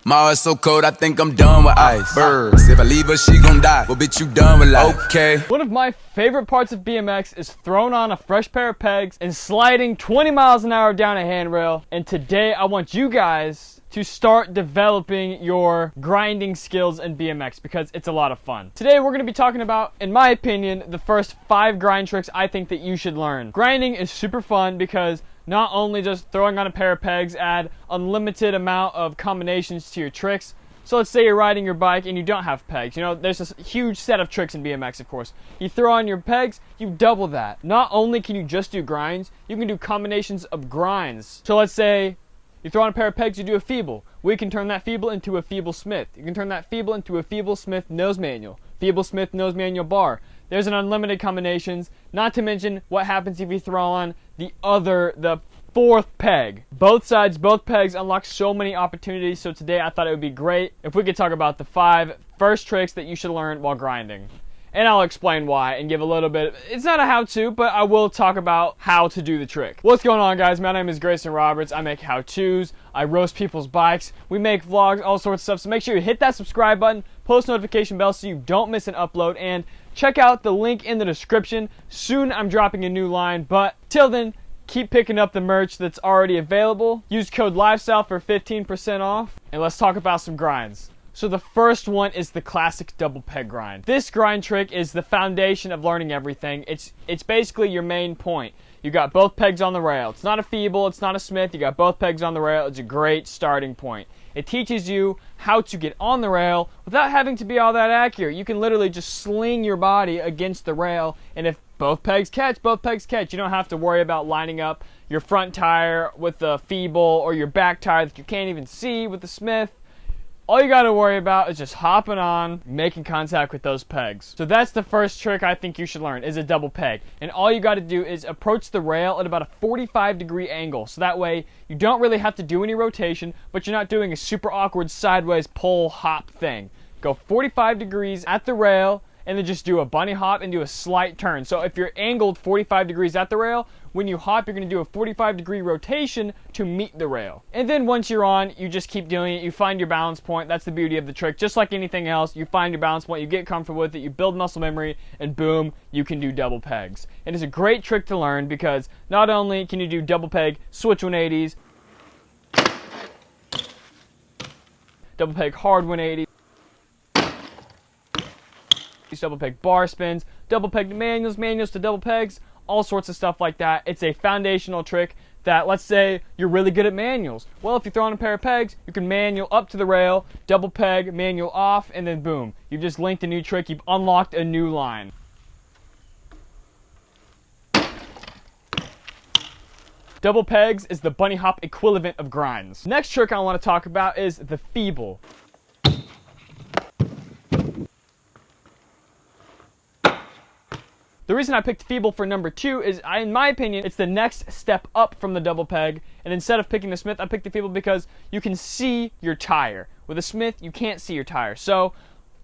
My heart's so cold, I think I'm done with ice. Birds, if I leave her, she gon' die. Well, bitch, you done with life. Okay. One of my favorite parts of BMX is throwing on a fresh pair of pegs and sliding 20 miles an hour down a handrail. And today I want you guys to start developing your grinding skills in BMX because it's a lot of fun. Today we're going to be talking about, in my opinion, the first 5 grind tricks I think that you should learn. Grinding is super fun because not only just throwing on a pair of pegs add unlimited amount of combinations to your tricks. So let's say you're riding your bike and you don't have pegs. You know, there's this huge set of tricks in BMX, of course. You throw on your pegs, you double that. Not only can you just do grinds, you can do combinations of grinds. So let's say you throw on a pair of pegs, you do a feeble. We can turn that feeble into a feeble smith. You can turn that feeble into a feeble smith nose manual. Feeble smith nose manual bar. There's an unlimited combinations, not to mention what happens if you throw on the 4th peg. Both sides, both pegs unlock so many opportunities, so today I thought it would be great if we could talk about the 5 first tricks that you should learn while grinding. And I'll explain why and give a little bit. It's not a how-to, but I will talk about how to do the trick. What's going on, guys? My name is Greyson Roberts. I make how-tos. I roast people's bikes. We make vlogs, all sorts of stuff. So make sure you hit that subscribe button, post notification bell so you don't miss an upload, and check out the link in the description. Soon I'm dropping a new line, but till then, keep picking up the merch that's already available. Use code LIFESTYLE for 15% off. And let's talk about some grinds. So the first one is the classic double peg grind. This grind trick is the foundation of learning everything. It's basically your main point. You got both pegs on the rail. It's not a feeble, it's not a smith. You got both pegs on the rail. It's a great starting point. It teaches you how to get on the rail without having to be all that accurate. You can literally just sling your body against the rail, and if both pegs catch, both pegs catch. You don't have to worry about lining up your front tire with the feeble or your back tire that you can't even see with the smith. All you got to worry about is just hopping on, making contact with those pegs. So that's the first trick I think you should learn, is a double peg. And all you got to do is approach the rail at about a 45-degree angle. So that way you don't really have to do any rotation, but you're not doing a super awkward sideways pull hop thing. Go 45 degrees at the rail, and then just do a bunny hop and do a slight turn. So if you're angled 45 degrees at the rail, when you hop, you're going to do a 45-degree rotation to meet the rail. And then once you're on, you just keep doing it. You find your balance point. That's the beauty of the trick. Just like anything else, you find your balance point, you get comfortable with it, you build muscle memory, and boom, you can do double pegs. And it's a great trick to learn because not only can you do double peg switch 180s, double peg hard 180s, double peg bar spins, double peg to manuals, manuals to double pegs, all sorts of stuff like that. It's a foundational trick that, let's say you're really good at manuals. Well, if you throw on a pair of pegs, you can manual up to the rail, double peg, manual off, and then boom. You've just linked a new trick. You've unlocked a new line. Double pegs is the bunny hop equivalent of grinds. Next trick I want to talk about is the feeble. The reason I picked feeble for number 2 is, in my opinion, it's the next step up from the double peg. And instead of picking the smith, I picked the feeble because you can see your tire. With a smith, you can't see your tire. So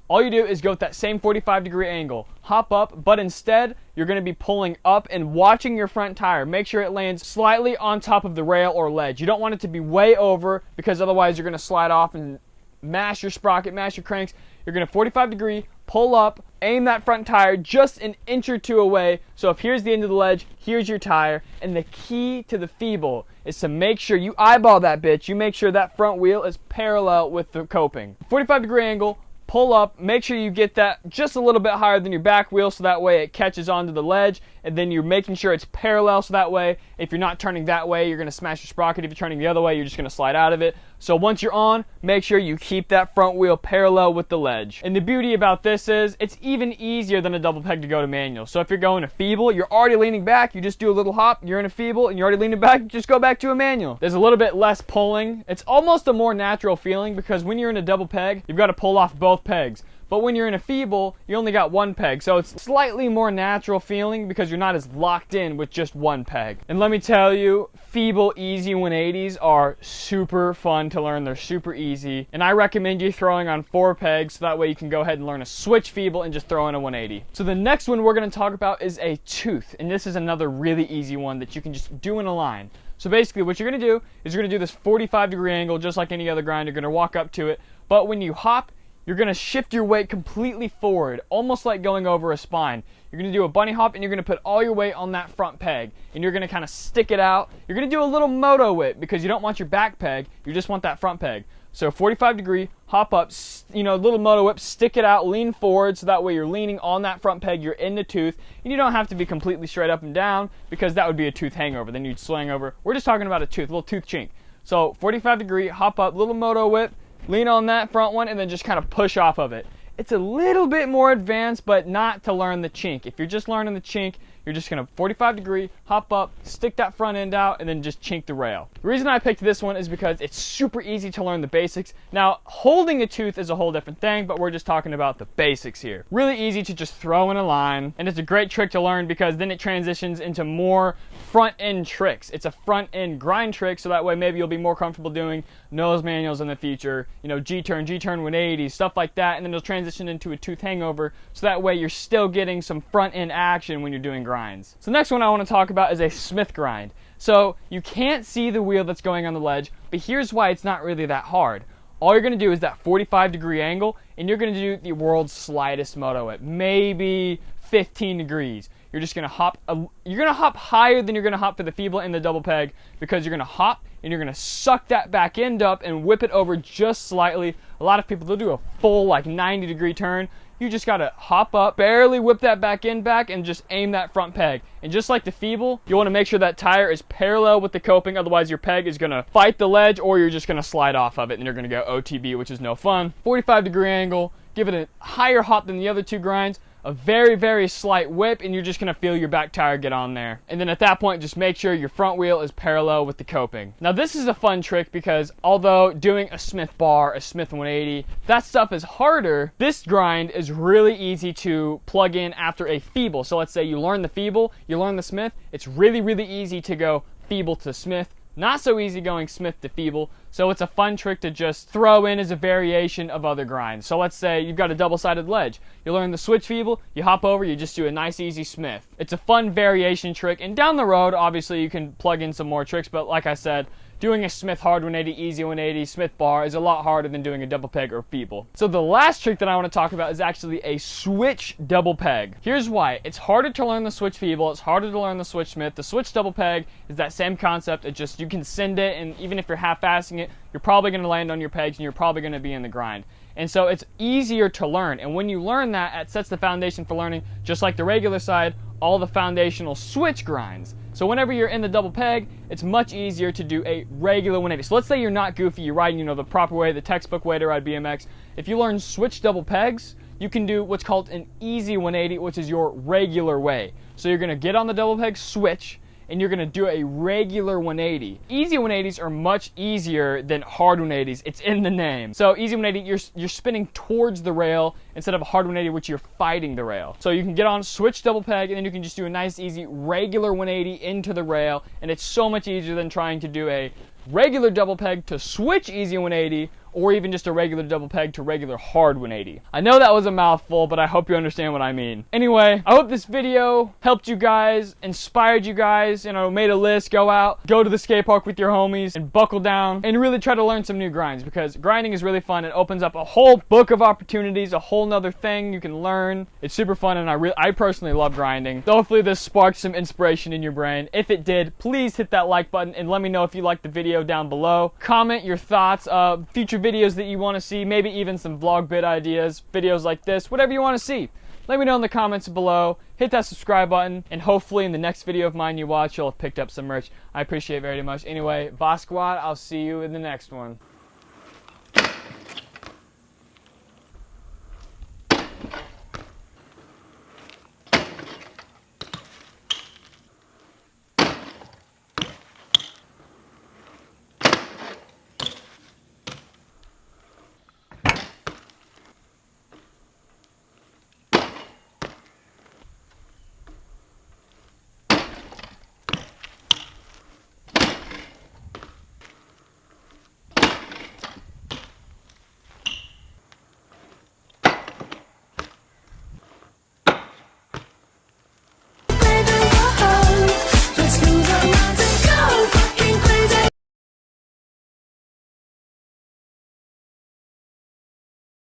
all you do is go with that same 45-degree angle. Hop up, but instead, you're going to be pulling up and watching your front tire. Make sure it lands slightly on top of the rail or ledge. You don't want it to be way over because otherwise you're going to slide off and mash your sprocket, mash your cranks. You're going to 45-degree, pull up, aim that front tire just an inch or 2 away. So if here's the end of the ledge, here's your tire. And the key to the feeble is to make sure you eyeball that bitch. You make sure that front wheel is parallel with the coping. 45-degree angle, pull up, make sure you get that just a little bit higher than your back wheel so that way it catches onto the ledge, and then you're making sure it's parallel so that way if you're not turning that way, you're going to smash your sprocket. If you're turning the other way, you're just going to slide out of it. So once you're on, make sure you keep that front wheel parallel with the ledge. And the beauty about this is it's even easier than a double peg to go to manual. So if you're going to feeble, you're already leaning back, you just do a little hop, you're in a feeble, and you're already leaning back, you just go back to a manual. There's a little bit less pulling. It's almost a more natural feeling because when you're in a double peg, you've got to pull off both pegs. But when you're in a feeble, you only got one peg. So it's slightly more natural feeling because you're not as locked in with just one peg. And let me tell you, feeble easy 180s are super fun to learn. They're super easy. And I recommend you throwing on 4 pegs so that way you can go ahead and learn a switch feeble and just throw in a 180. So the next one we're going to talk about is a tooth. And this is another really easy one that you can just do in a line. So basically what you're going to do is you're going to do this 45-degree angle just like any other grind. You're going to walk up to it, but when you hop, you're going to shift your weight completely forward, almost like going over a spine. You're going to do a bunny hop, and you're going to put all your weight on that front peg, and you're going to kind of stick it out. You're going to do a little moto whip because you don't want your back peg, you just want that front peg. So 45-degree, hop up, little moto whip, stick it out, lean forward, so that way you're leaning on that front peg, you're in the tooth, and you don't have to be completely straight up and down because that would be a tooth hangover. Then you'd swing over. We're just talking about a tooth, a little tooth chink. So 45-degree, hop up, little moto whip, lean on that front one, and then just kind of push off of it. It's a little bit more advanced, but not to learn the chink. If you're just learning the chink, you're just going to 45-degree, hop up, stick that front end out, and then just chink the rail. The reason I picked this one is because it's super easy to learn the basics. Now, holding a tooth is a whole different thing, but we're just talking about the basics here. Really easy to just throw in a line, and it's a great trick to learn because then it transitions into more front-end tricks. It's a front-end grind trick, so that way maybe you'll be more comfortable doing nose manuals in the future, G-turn, G-turn 180, stuff like that, and then it'll transition into a tooth hangover, so that way you're still getting some front-end action when you're doing grinds. So next one I want to talk about is a Smith grind. So you can't see the wheel that's going on the ledge, but here's why it's not really that hard. All you're going to do is that 45-degree angle, and you're going to do the world's slightest moto at maybe 15 degrees. You're just going to hop, you're going to hop higher than you're going to hop for the feeble and the double peg because you're going to hop and you're going to suck that back end up and whip it over just slightly. A lot of people, they'll do a full 90-degree turn. You just got to hop up, barely whip that back end back, and just aim that front peg. And just like the feeble, you want to make sure that tire is parallel with the coping, otherwise your peg is going to fight the ledge or you're just going to slide off of it and you're going to go OTB, which is no fun. 45-degree angle, give it a higher hop than the other two grinds, a very, very slight whip, and you're just going to feel your back tire get on there. And then at that point, just make sure your front wheel is parallel with the coping. Now, this is a fun trick because although doing a Smith bar, a Smith 180, that stuff is harder, this grind is really easy to plug in after a feeble. So let's say you learn the feeble, you learn the Smith, it's really, really easy to go feeble to Smith. Not so easy going Smith to feeble, so it's a fun trick to just throw in as a variation of other grinds. So let's say you've got a double-sided ledge. You learn the switch feeble, you hop over, you just do a nice easy Smith. It's a fun variation trick, and down the road, obviously you can plug in some more tricks, but like I said, doing a Smith hard 180, easy 180, Smith bar is a lot harder than doing a double peg or feeble. So the last trick that I want to talk about is actually a switch double peg. Here's why. It's harder to learn the switch feeble, it's harder to learn the switch Smith. The switch double peg is that same concept. It just, you can send it, and even if you're half-assing it, you're probably going to land on your pegs and you're probably going to be in the grind. And so it's easier to learn. And when you learn that, it sets the foundation for learning, just like the regular side, all the foundational switch grinds. So whenever you're in the double peg, it's much easier to do a regular 180. So let's say you're not goofy, you're riding, the proper way, the textbook way to ride BMX. If you learn switch double pegs, you can do what's called an easy 180, which is your regular way. So you're going to get on the double peg switch, and you're going to do a regular 180. Easy 180s are much easier than hard 180s. It's in the name. So easy 180, you're spinning towards the rail instead of a hard 180, which you're fighting the rail. So you can get on, switch double peg, and then you can just do a nice, easy, regular 180 into the rail, and it's so much easier than trying to do a regular double peg to switch easy 180, or even just a regular double peg to regular hard 180. I know that was a mouthful, but I hope you understand what I mean. Anyway, I hope this video helped you guys, inspired you guys, made a list, go out, go to the skate park with your homies, and buckle down, and really try to learn some new grinds, because grinding is really fun. It opens up a whole book of opportunities, a whole nother thing you can learn. It's super fun, and I personally love grinding. So hopefully this sparked some inspiration in your brain. If it did, please hit that like button, and let me know if you liked the video down below. Comment your thoughts, future videos that you want to see, maybe even some vlog bit ideas, videos like this, whatever you want to see. Let me know in the comments below. Hit that subscribe button, and hopefully in the next video of mine you watch, you'll have picked up some merch. I appreciate it very much. Anyway, Boss Squad, I'll see you in the next one.